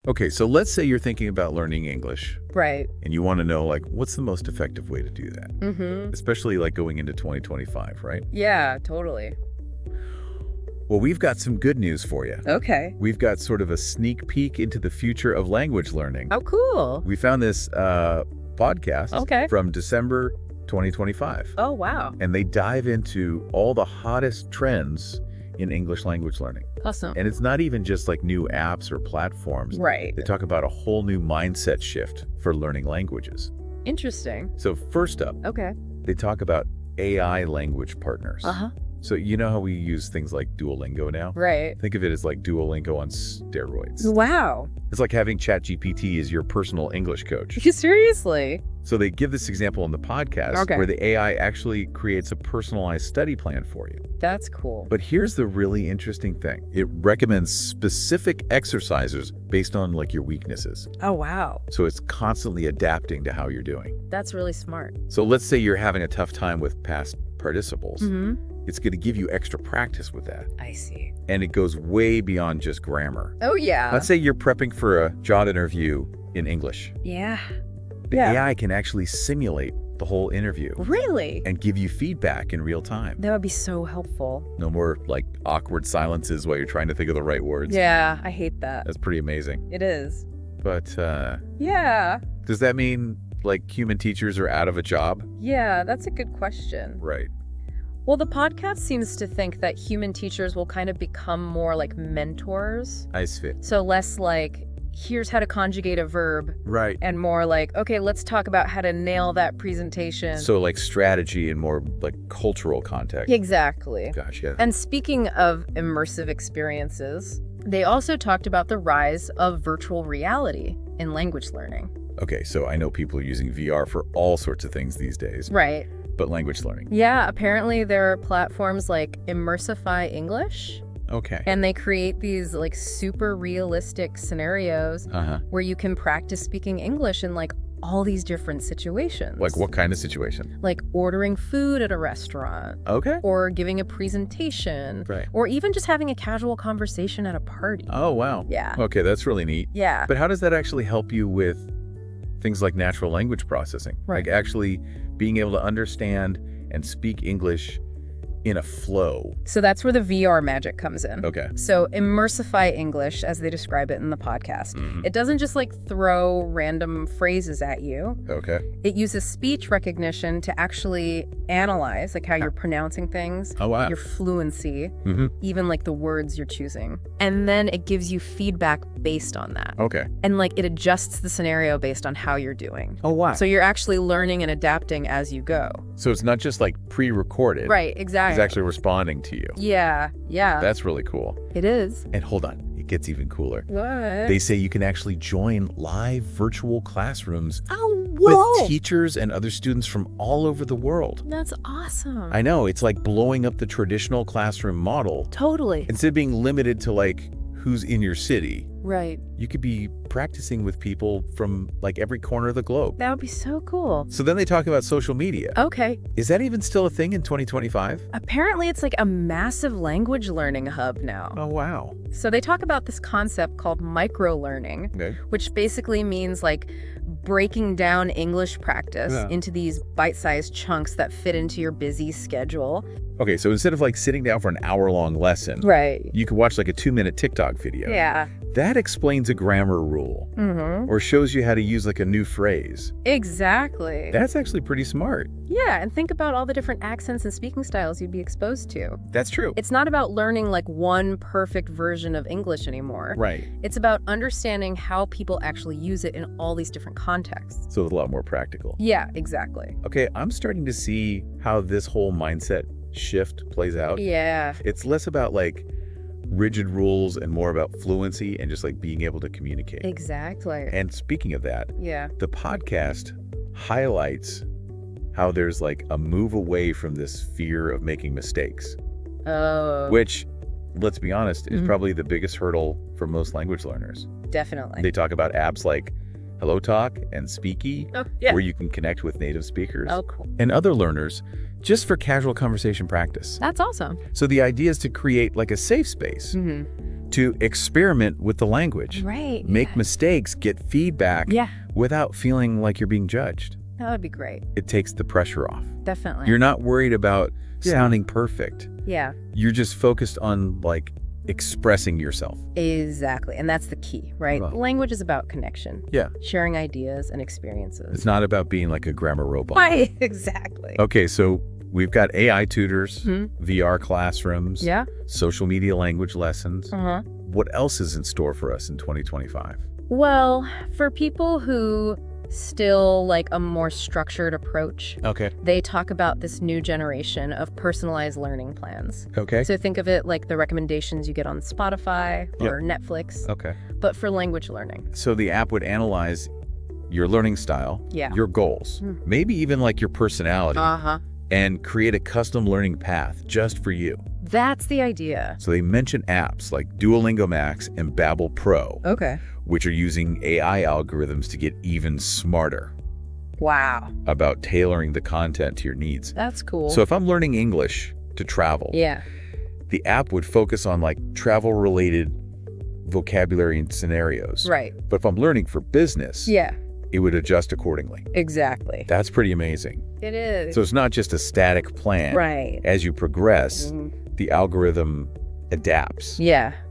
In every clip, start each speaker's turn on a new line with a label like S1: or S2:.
S1: Okay, so let's say you're thinking about learning English.
S2: Right.
S1: And you want to know, like, what's the most effective way to do that? Especially, like, going into 2025, right?
S2: Yeah, totally.
S1: Well, we've got some good news for you.
S2: Okay.
S1: We've got sort of a sneak peek into the future of language learning.
S2: Oh, cool.
S1: We found this podcast from December 2025.
S2: Oh, wow.
S1: And they dive into all the hottest trends in English language learning.
S2: Awesome.
S1: And it's not even just like new apps or platforms.
S2: Right.
S1: They talk about a whole new mindset shift for learning languages.
S2: Interesting.
S1: So first up, they talk about AI language partners. So you know how we use things like Duolingo now?
S2: Right.
S1: Think of it as like Duolingo on steroids.
S2: Wow.
S1: It's like having ChatGPT as your personal English coach.
S2: Seriously?
S1: So they give this example in the podcast where the AI actually creates a personalized study plan for you.
S2: That's cool.
S1: But here's the really interesting thing. It recommends specific exercises based on like your weaknesses.
S2: Oh, wow.
S1: So it's constantly adapting to how you're doing.
S2: That's really smart.
S1: So let's say you're having a tough time with past participles. It's going to give you extra practice with that.
S2: I see.
S1: And it goes way beyond just grammar.
S2: Oh, yeah.
S1: Let's say you're prepping for a job interview in English.
S2: Yeah.
S1: The AI can actually simulate the whole interview.
S2: Really?
S1: And give you feedback in real time.
S2: That would be so helpful.
S1: No more like awkward silences while you're trying to think of the right words.
S2: Yeah, I hate that.
S1: That's pretty amazing.
S2: It is.
S1: But
S2: yeah.
S1: Does that mean like human teachers are out of a job?
S2: Yeah, that's a good question.
S1: Right.
S2: Well, the podcast seems to think that human teachers will kind of become more like mentors.
S1: I see.
S2: So less like, here's how to conjugate a verb.
S1: Right.
S2: And more like, okay, let's talk about how to nail that presentation.
S1: So like strategy and more like cultural context.
S2: Exactly.
S1: Gotcha.
S2: And speaking of immersive experiences, they also talked about the rise of virtual reality in language learning.
S1: Okay, so I know people are using VR for all sorts of things these days.
S2: Right.
S1: But language learning.
S2: Yeah, apparently there are platforms like Immersify English.
S1: Okay.
S2: And they create these like super realistic scenarios where you can practice speaking English in like all these different situations.
S1: Like what kind of situation?
S2: Like ordering food at a restaurant.
S1: Okay.
S2: Or giving a presentation.
S1: Right.
S2: Or even just having a casual conversation at a party.
S1: Oh, wow.
S2: Yeah.
S1: Okay, that's really neat.
S2: Yeah.
S1: But how does that actually help you with things like natural language processing?
S2: Right.
S1: Like actually being able to understand and speak English in a flow.
S2: So that's where the VR magic comes in.
S1: Okay.
S2: So Immersify English, as they describe it in the podcast, it doesn't just like throw random phrases at you.
S1: Okay.
S2: It uses speech recognition to actually analyze like how you're pronouncing things,
S1: Oh, wow.
S2: your fluency, even like the words you're choosing. And then it gives you feedback based on that.
S1: Okay.
S2: And like it adjusts the scenario based on how you're doing.
S1: Oh, wow.
S2: So you're actually learning and adapting as you go.
S1: So it's not just like pre-recorded.
S2: Right, exactly.
S1: It's actually responding to you.
S2: Yeah, yeah.
S1: That's really cool.
S2: It is.
S1: And hold on, it gets even cooler.
S2: What?
S1: They say you can actually join live virtual classrooms
S2: whoa.
S1: with teachers and other students from all over the world.
S2: That's awesome.
S1: I know, it's like blowing up the traditional classroom model.
S2: Totally.
S1: Instead of being limited to like who's in your city,
S2: Right.
S1: you could be practicing with people from like every corner of the globe.
S2: That would be so cool.
S1: So then they talk about social media.
S2: Okay.
S1: Is that even still a thing in 2025?
S2: Apparently it's like a massive language learning hub now.
S1: Oh, wow.
S2: So they talk about this concept called microlearning,
S1: Okay.
S2: which basically means like breaking down English practice into these bite-sized chunks that fit into your busy schedule.
S1: Okay, so instead of like sitting down for an hour-long lesson,
S2: Right.
S1: you could watch like a 2-minute TikTok video.
S2: Yeah.
S1: That explains a grammar rule or shows you how to use like a new phrase.
S2: Exactly.
S1: That's actually pretty smart.
S2: Yeah, and think about all the different accents and speaking styles you'd be exposed to.
S1: That's true.
S2: It's not about learning like one perfect version of English anymore.
S1: Right.
S2: It's about understanding how people actually use it in all these different contexts.
S1: So it's a lot more practical.
S2: Yeah, exactly.
S1: Okay, I'm starting to see how this whole mindset shift plays out.
S2: Yeah.
S1: It's less about like rigid rules and more about fluency and just like being able to communicate.
S2: Exactly.
S1: And speaking of that,
S2: Yeah.
S1: the podcast highlights how there's like a move away from this fear of making mistakes,
S2: Oh,
S1: which, let's be honest, is probably the biggest hurdle for most language learners.
S2: definitely.
S1: They talk about apps like HelloTalk and Speaky,
S2: Oh, yeah.
S1: where you can connect with native speakers
S2: Oh, cool.
S1: and other learners just for casual conversation practice.
S2: That's awesome.
S1: So the idea is to create like a safe space to experiment with the language.
S2: Right.
S1: Make mistakes, get feedback without feeling like you're being judged.
S2: That would be great.
S1: It takes the pressure off.
S2: Definitely.
S1: You're not worried about sounding perfect.
S2: Yeah.
S1: You're just focused on like expressing yourself.
S2: Exactly. And that's the key, right?
S1: Well,
S2: language is about connection.
S1: Yeah.
S2: Sharing ideas and experiences.
S1: It's not about being like a grammar robot.
S2: Right. Exactly.
S1: Okay, so we've got AI tutors, VR classrooms, social media language lessons. What else is in store for us in 2025?
S2: Well, for people who still like a more structured approach, they talk about this new generation of personalized learning plans. So think of it like the recommendations you get on Spotify or Netflix, but for language learning.
S1: So the app would analyze your learning style, your goals, maybe even like your personality, and create a custom learning path just for you.
S2: That's the idea.
S1: So they mention apps like Duolingo Max and Babbel Pro, which are using AI algorithms to get even smarter.
S2: Wow.
S1: About tailoring the content to your needs.
S2: That's cool.
S1: So if I'm learning English to travel, the app would focus on like travel-related vocabulary and scenarios.
S2: Right.
S1: But if I'm learning for business, it would adjust accordingly.
S2: Exactly.
S1: That's pretty amazing.
S2: It is.
S1: So it's not just a static plan.
S2: Right.
S1: As you progress, the algorithm adapts.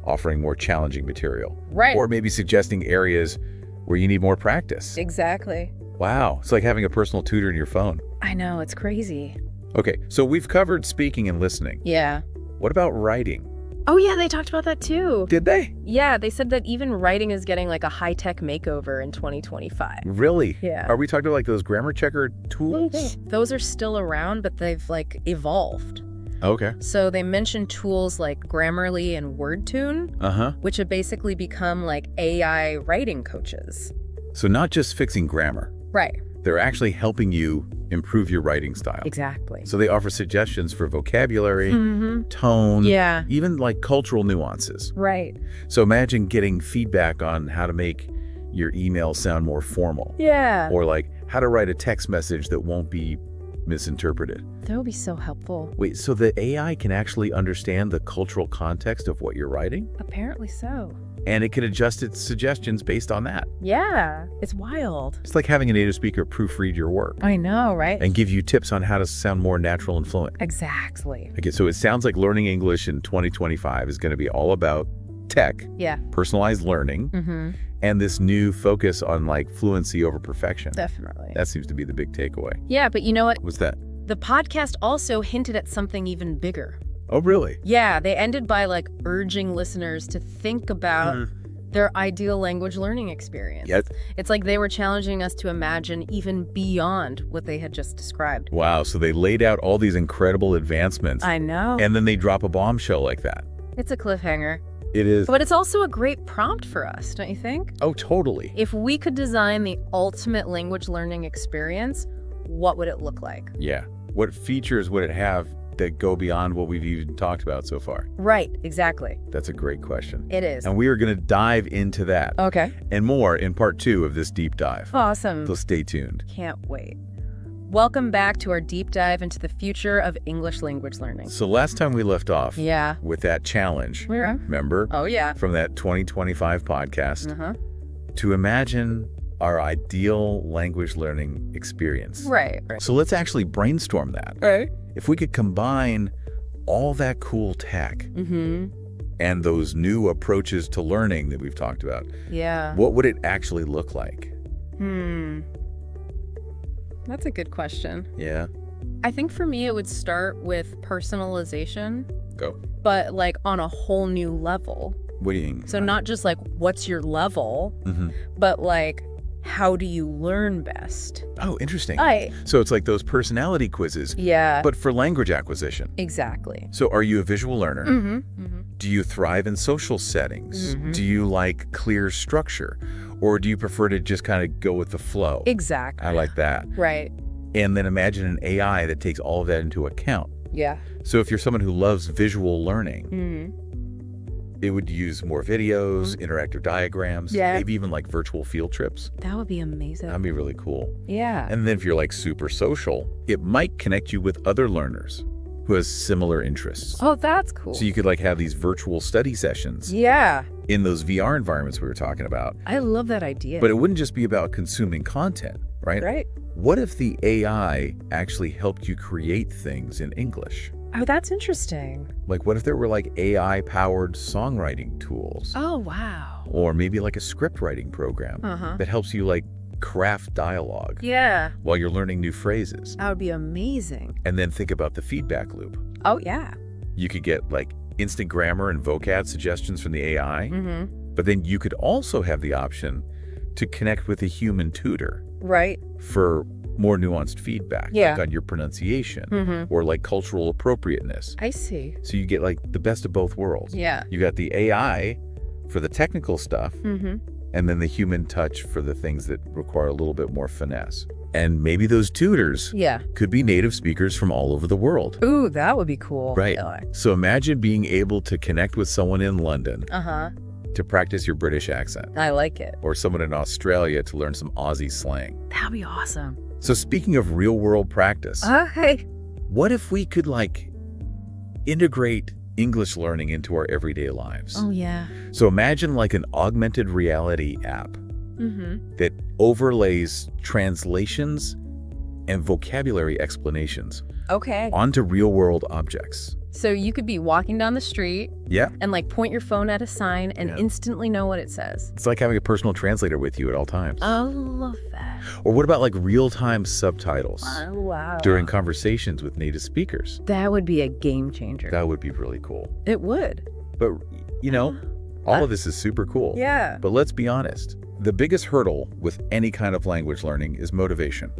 S1: Offering more challenging material.
S2: Right.
S1: Or maybe suggesting areas where you need more practice.
S2: Exactly.
S1: Wow. It's like having a personal tutor in your phone.
S2: I know. It's crazy.
S1: Okay. So we've covered speaking and listening.
S2: Yeah.
S1: What about writing?
S2: Oh, yeah. They talked about that, too.
S1: Did they?
S2: Yeah. They said that even writing is getting like a high-tech makeover in 2025.
S1: Really?
S2: Yeah.
S1: Are we talking about like those grammar checker tools?
S2: Those are still around, but they've like evolved.
S1: Okay.
S2: So they mentioned tools like Grammarly and WordTune, which have basically become like AI writing coaches.
S1: So not just fixing grammar.
S2: Right.
S1: They're actually helping you improve your writing style.
S2: Exactly.
S1: So they offer suggestions for vocabulary, tone, even like cultural nuances.
S2: Right.
S1: So imagine getting feedback on how to make your email sound more formal.
S2: Yeah.
S1: Or like how to write a text message that won't be misinterpreted.
S2: That would be so helpful.
S1: Wait, so the AI can actually understand the cultural context of what you're writing?
S2: Apparently so.
S1: And it can adjust its suggestions based on that.
S2: Yeah, it's wild.
S1: It's like having a native speaker proofread your work.
S2: I know, right?
S1: And give you tips on how to sound more natural and fluent.
S2: Exactly.
S1: Okay, so it sounds like learning English in 2025 is going to be all about tech, personalized learning, and this new focus on like fluency over perfection.
S2: Definitely.
S1: That seems to be the big takeaway.
S2: Yeah, but you know what?
S1: What's that?
S2: The podcast also hinted at something even bigger.
S1: Oh, really?
S2: Yeah, they ended by like urging listeners to think about their ideal language learning experience.
S1: Yes.
S2: It's like they were challenging us to imagine even beyond what they had just described.
S1: Wow, so they laid out all these incredible advancements.
S2: I know.
S1: And then they drop a bombshell like that.
S2: It's a cliffhanger.
S1: It is.
S2: But it's also a great prompt for us, don't you think?
S1: Oh, totally.
S2: If we could design the ultimate language learning experience, what would it look like?
S1: Yeah. What features would it have that go beyond what we've even talked about so far?
S2: Right, exactly.
S1: That's a great question.
S2: It is.
S1: And we are going to dive into that.
S2: Okay.
S1: And more in part 2 of this deep dive.
S2: Awesome.
S1: So stay tuned.
S2: Can't wait. Welcome back to our deep dive into the future of English language learning.
S1: So last time we left off with that challenge, remember?
S2: Oh, yeah.
S1: From that 2025 podcast, to imagine our ideal language learning experience.
S2: Right.
S1: So let's actually brainstorm that.
S2: Right.
S1: If we could combine all that cool tech and those new approaches to learning that we've talked about, what would it actually look like?
S2: That's a good question.
S1: Yeah.
S2: I think for me, it would start with personalization.
S1: Go.
S2: But like on a whole new level.
S1: What do you mean?
S2: So not just like, what's your level, but like, how do you learn best?
S1: Oh, interesting. So it's like those personality quizzes. But for language acquisition.
S2: Exactly.
S1: So are you a visual learner? Do you thrive in social settings? Do you like clear structure? Or do you prefer to just kind of go with the flow?
S2: Exactly.
S1: I like that.
S2: Right.
S1: And then imagine an AI that takes all of that into account.
S2: Yeah.
S1: So if you're someone who loves visual learning, it would use more videos, interactive diagrams, maybe even like virtual field trips.
S2: That would be amazing.
S1: That'd be really cool.
S2: Yeah.
S1: And then if you're like super social, it might connect you with other learners who has similar interests.
S2: Oh, that's cool.
S1: So you could like have these virtual study sessions.
S2: Yeah.
S1: In those VR environments we were talking about.
S2: I love that idea.
S1: But it wouldn't just be about consuming content, right?
S2: Right.
S1: What if the AI actually helped you create things in English?
S2: Oh, that's interesting.
S1: Like, what if there were like AI-powered songwriting tools?
S2: Oh, wow.
S1: Or maybe like a script writing program that helps you like craft dialogue.
S2: Yeah.
S1: While you're learning new phrases.
S2: That would be amazing.
S1: And then think about the feedback loop.
S2: Oh, yeah.
S1: You could get like instant grammar and vocab suggestions from the AI, but then you could also have the option to connect with a human tutor.
S2: Right.
S1: For more nuanced feedback, like on your pronunciation or like cultural appropriateness.
S2: I see.
S1: So you get like the best of both worlds.
S2: Yeah.
S1: You got the AI for the technical stuff, and then the human touch for the things that require a little bit more finesse. And maybe those tutors could be native speakers from all over the world.
S2: Ooh, that would be cool.
S1: Right. So imagine being able to connect with someone in London to practice your British accent.
S2: I like it.
S1: Or someone in Australia to learn some Aussie slang.
S2: That'd be awesome.
S1: So speaking of real-world practice, what if we could like integrate English learning into our everyday lives?
S2: Oh, yeah.
S1: So imagine like an augmented reality app that overlays translations and vocabulary explanations onto real-world objects.
S2: So you could be walking down the street and like point your phone at a sign and instantly know what it says.
S1: It's like having a personal translator with you at all times.
S2: I love that.
S1: Or what about like real-time subtitles
S2: wow.
S1: during conversations with native speakers?
S2: That would be a game changer.
S1: That would be really cool.
S2: It would.
S1: But, you know, all of this is super cool.
S2: Yeah.
S1: But let's be honest. The biggest hurdle with any kind of language learning is motivation.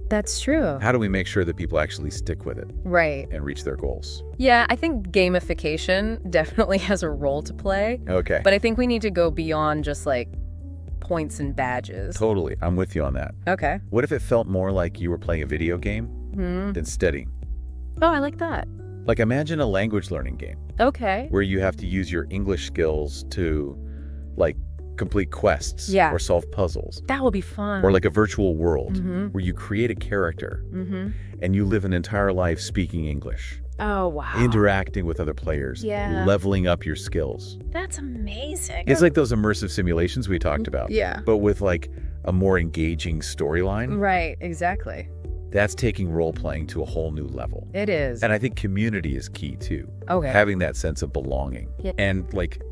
S2: That's true.
S1: How do we make sure that people actually stick with it?
S2: Right.
S1: And reach their goals?
S2: Yeah, I think gamification definitely has a role to play.
S1: Okay.
S2: But I think we need to go beyond just like points and badges.
S1: Totally. I'm with you on that.
S2: Okay.
S1: What if it felt more like you were playing a video game than studying?
S2: Oh, I like that.
S1: Like imagine a language learning game.
S2: Okay.
S1: Where you have to use your English skills to like complete quests or solve puzzles.
S2: That would be fun.
S1: Or like a virtual world where you create a character and you live an entire life speaking English.
S2: Oh, wow.
S1: Interacting with other players.
S2: Yeah.
S1: Leveling up your skills.
S2: That's amazing.
S1: It's like those immersive simulations we talked about.
S2: Yeah.
S1: But with like a more engaging storyline.
S2: Right, exactly.
S1: That's taking role-playing to a whole new level.
S2: It is.
S1: And I think community is key too.
S2: Okay.
S1: Having that sense of belonging.
S2: Yeah.
S1: And like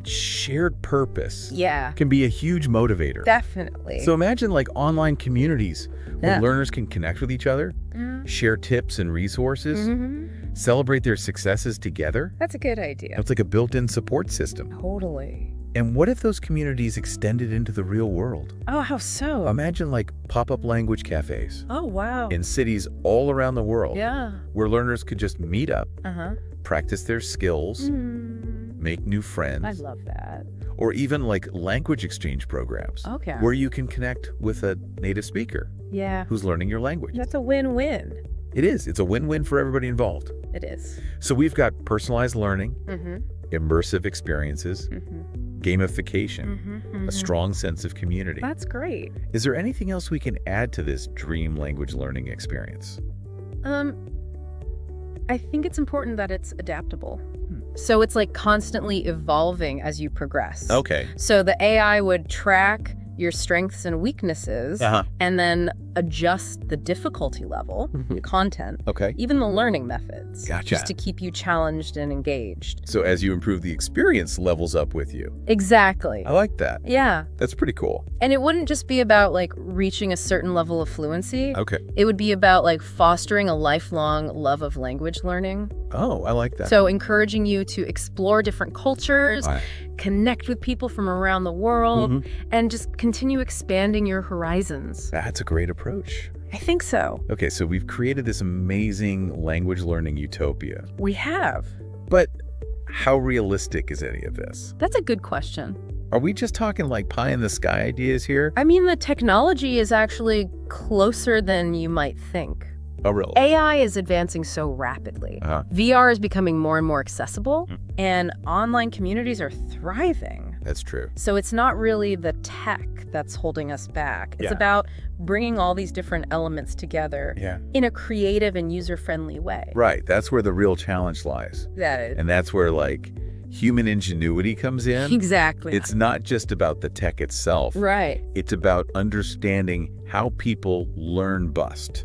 S1: shared purpose
S2: yeah.
S1: can be a huge motivator.
S2: Definitely.
S1: So imagine like online communities where learners can connect with each other, share tips and resources, celebrate their successes together.
S2: That's a good idea.
S1: It's like a built-in support system.
S2: Totally.
S1: And what if those communities extended into the real world?
S2: Oh, how so?
S1: Imagine like pop-up language cafes.
S2: Oh, wow.
S1: In cities all around the world.
S2: Yeah.
S1: Where learners could just meet up, practice their skills, make new friends.
S2: I love that.
S1: Or even like language exchange programs.
S2: Okay.
S1: Where you can connect with a native speaker.
S2: Yeah.
S1: Who's learning your language.
S2: That's a win-win.
S1: It is. It's a win-win for everybody involved.
S2: It is.
S1: So we've got personalized learning, immersive experiences, gamification, a strong sense of community.
S2: That's great.
S1: Is there anything else we can add to this dream language learning experience?
S2: I think it's important that it's adaptable. So it's like constantly evolving as you progress.
S1: Okay.
S2: So the AI would track your strengths and weaknesses and then adjust the difficulty level, the content, even the learning methods, just to keep you challenged and engaged.
S1: So as you improve, the experience levels up with you.
S2: Exactly.
S1: I like that.
S2: Yeah.
S1: That's pretty cool.
S2: And it wouldn't just be about like reaching a certain level of fluency.
S1: Okay.
S2: It would be about like fostering a lifelong love of language learning.
S1: Oh, I like that.
S2: So encouraging you to explore different cultures, connect with people from around the world, and just continue expanding your horizons.
S1: That's a great approach.
S2: I think so.
S1: Okay, so we've created this amazing language learning utopia.
S2: We have.
S1: But how realistic is any of this?
S2: That's a good question.
S1: Are we just talking like pie in the sky ideas here?
S2: I mean, the technology is actually closer than you might think.
S1: Oh, really?
S2: AI is advancing so rapidly. VR is becoming more and more accessible, and online communities are thriving.
S1: That's true.
S2: So it's not really the tech that's holding us back. It's about bringing all these different elements together in a creative and user-friendly way.
S1: Right. That's where the real challenge lies.
S2: That is.
S1: And that's where, like, human ingenuity comes in.
S2: Exactly.
S1: It's not just about the tech itself.
S2: Right.
S1: It's about understanding how people learn best.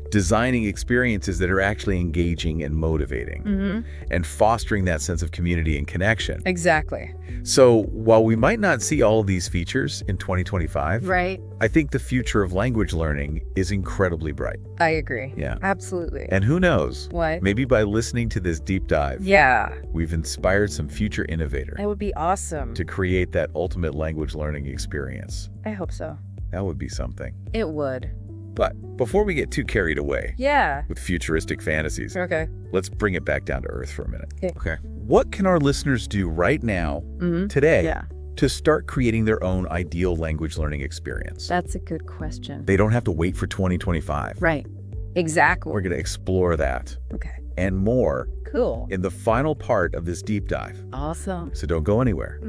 S1: Designing experiences that are actually engaging and motivating, and fostering that sense of community and connection.
S2: Exactly.
S1: So while we might not see all of these features in 2025, I think the future of language learning is incredibly bright.
S2: I agree.
S1: Yeah.
S2: Absolutely.
S1: And who knows?
S2: What?
S1: Maybe by listening to this deep dive, we've inspired some future innovator.
S2: That would be awesome.
S1: To create that ultimate language learning experience.
S2: I hope so.
S1: That would be something.
S2: It would.
S1: But before we get too carried away with futuristic fantasies, let's bring it back down to earth for a minute. Okay. What can our listeners do right now, today, to start creating their own ideal language learning experience?
S2: That's a good question.
S1: They don't have to wait for 2025.
S2: Right. Exactly.
S1: We're going to explore that.
S2: Okay.
S1: And more.
S2: Cool.
S1: In the final part of this deep dive.
S2: Awesome.
S1: So don't go anywhere.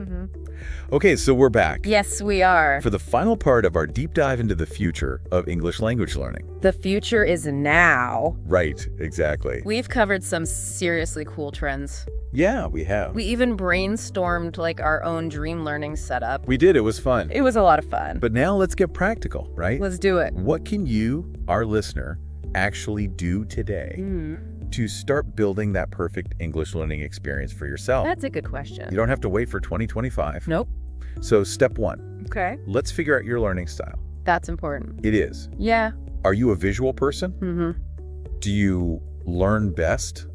S1: Okay, so we're back.
S2: Yes, we are.
S1: For the final part of our deep dive into the future of English language learning.
S2: The future is now.
S1: Right, exactly.
S2: We've covered some seriously cool trends.
S1: Yeah, we have.
S2: We even brainstormed like our own dream learning setup.
S1: We did. It was fun.
S2: It was a lot of fun.
S1: But now let's get practical, right?
S2: Let's do it.
S1: What can you, our listener, actually do today to start building that perfect English learning experience for yourself?
S2: That's a good question.
S1: You don't have to wait for 2025.
S2: Nope.
S1: So step one.
S2: Okay.
S1: Let's figure out your learning style.
S2: That's important.
S1: It is.
S2: Yeah.
S1: Are you a visual person? Do you learn best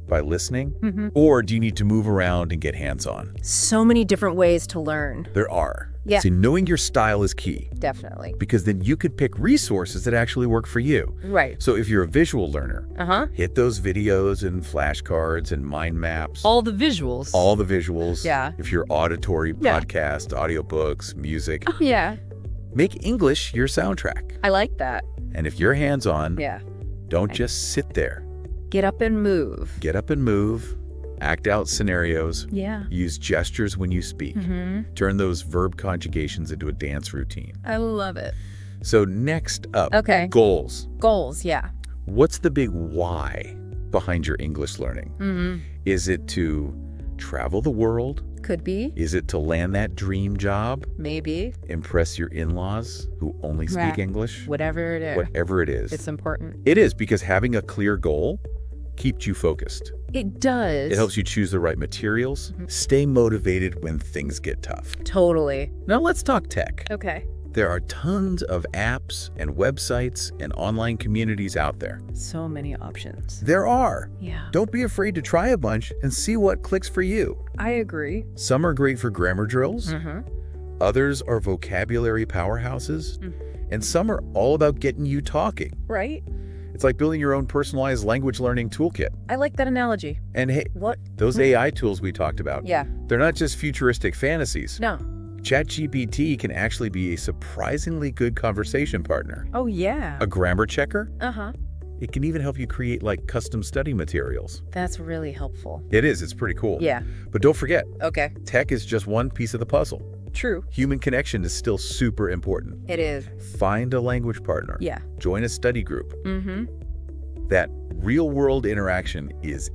S1: by listening? Or do you need to move around and get hands-on?
S2: So many different ways to learn.
S1: There are.
S2: Yeah.
S1: See, knowing your style is key.
S2: Definitely.
S1: Because then you could pick resources that actually work for you.
S2: Right.
S1: So if you're a visual learner, hit those videos and flashcards and mind maps.
S2: All the visuals.
S1: All the visuals.
S2: Yeah.
S1: If you're auditory, podcast, audiobooks, music.
S2: Yeah.
S1: Make English your soundtrack.
S2: I like that.
S1: And if you're hands-on, don't just sit there.
S2: Get up and move.
S1: Get up and move. Act out scenarios.
S2: Yeah.
S1: Use gestures when you speak. Turn those verb conjugations into a dance routine.
S2: I love it.
S1: So next up, goals.
S2: Goals, yeah.
S1: What's the big why behind your English learning? Is it to travel the world?
S2: Could be.
S1: Is it to land that dream job?
S2: Maybe.
S1: Impress your in-laws who only speak English?
S2: Whatever it is.
S1: Whatever it is.
S2: It's important.
S1: It is, because having a clear goal keeps you focused.
S2: It does.
S1: It helps you choose the right materials, stay motivated when things get tough.
S2: Totally.
S1: Now let's talk tech.
S2: Okay.
S1: There are tons of apps and websites and online communities out there.
S2: So many options.
S1: There are.
S2: Yeah.
S1: Don't be afraid to try a bunch and see what clicks for you.
S2: I agree.
S1: Some are great for grammar drills. Others are vocabulary powerhouses. And some are all about getting you talking.
S2: Right.
S1: It's like building your own personalized language learning toolkit.
S2: I like that analogy.
S1: And hey, those AI tools we talked about, they're not just futuristic fantasies.
S2: No.
S1: ChatGPT can actually be a surprisingly good conversation partner.
S2: Oh, yeah.
S1: A grammar checker.
S3: It can even help you create like custom study materials.
S2: That's really helpful.
S3: It is. It's pretty cool.
S2: Yeah.
S3: But don't forget,
S2: Okay.
S3: tech is just one piece of the puzzle.
S2: True.
S3: Human connection is still super important.
S2: It is.
S3: Find a language partner.
S2: Yeah.
S3: Join a study group.
S2: Mm-hmm.
S3: That real-world interaction is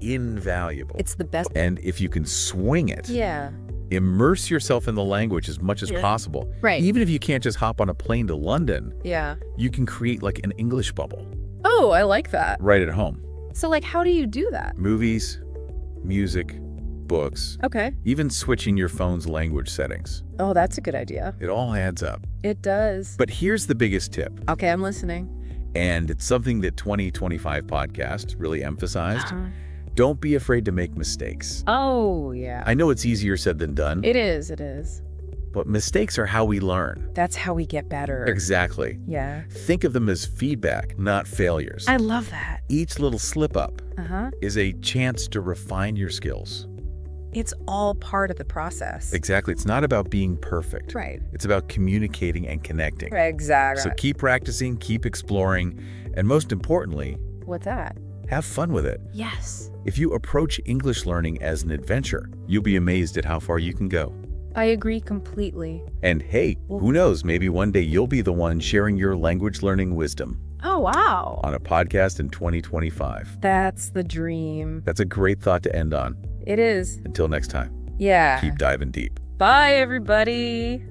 S3: invaluable.
S2: It's the best.
S3: And if you can swing it,
S2: Yeah.
S3: immerse yourself in the language as much as possible.
S2: Right.
S3: Even if you can't just hop on a plane to London,
S2: Yeah.
S3: you can create like an English bubble
S2: Oh, I like that.
S3: right at home.
S2: So, like, how do you do that?
S3: Movies, music, books,
S2: Okay.
S3: even switching your phone's language settings.
S2: Oh, that's a good idea.
S3: It all adds up.
S2: It does.
S3: But here's the biggest tip,
S2: Okay, I'm listening.
S3: and it's something that 2025 podcast really emphasized. Don't be afraid to make mistakes.
S2: Oh, yeah.
S3: I know it's easier said than done,
S2: It is. It is.
S3: but mistakes are how we learn.
S2: That's how we get better.
S3: Exactly.
S2: Yeah.
S3: Think of them as feedback, not failures.
S2: I love that.
S3: Each little slip up
S2: Uh-huh.
S3: is a chance to refine your skills.
S2: It's all part of the process.
S3: Exactly. It's not about being perfect.
S2: Right.
S3: It's about communicating and connecting.
S2: Exactly.
S3: So keep practicing, keep exploring, and most importantly,
S2: What's that?
S1: Have fun with it.
S2: Yes.
S1: If you approach English learning as an adventure, you'll be amazed at how far you can go.
S2: I agree completely.
S1: And hey, who knows, maybe one day you'll be the one sharing your language learning wisdom.
S2: Oh, wow.
S1: On a podcast in 2025.
S2: That's the dream.
S1: That's a great thought to end on.
S2: It is.
S1: Until next time.
S2: Yeah.
S1: Keep diving deep.
S2: Bye, everybody.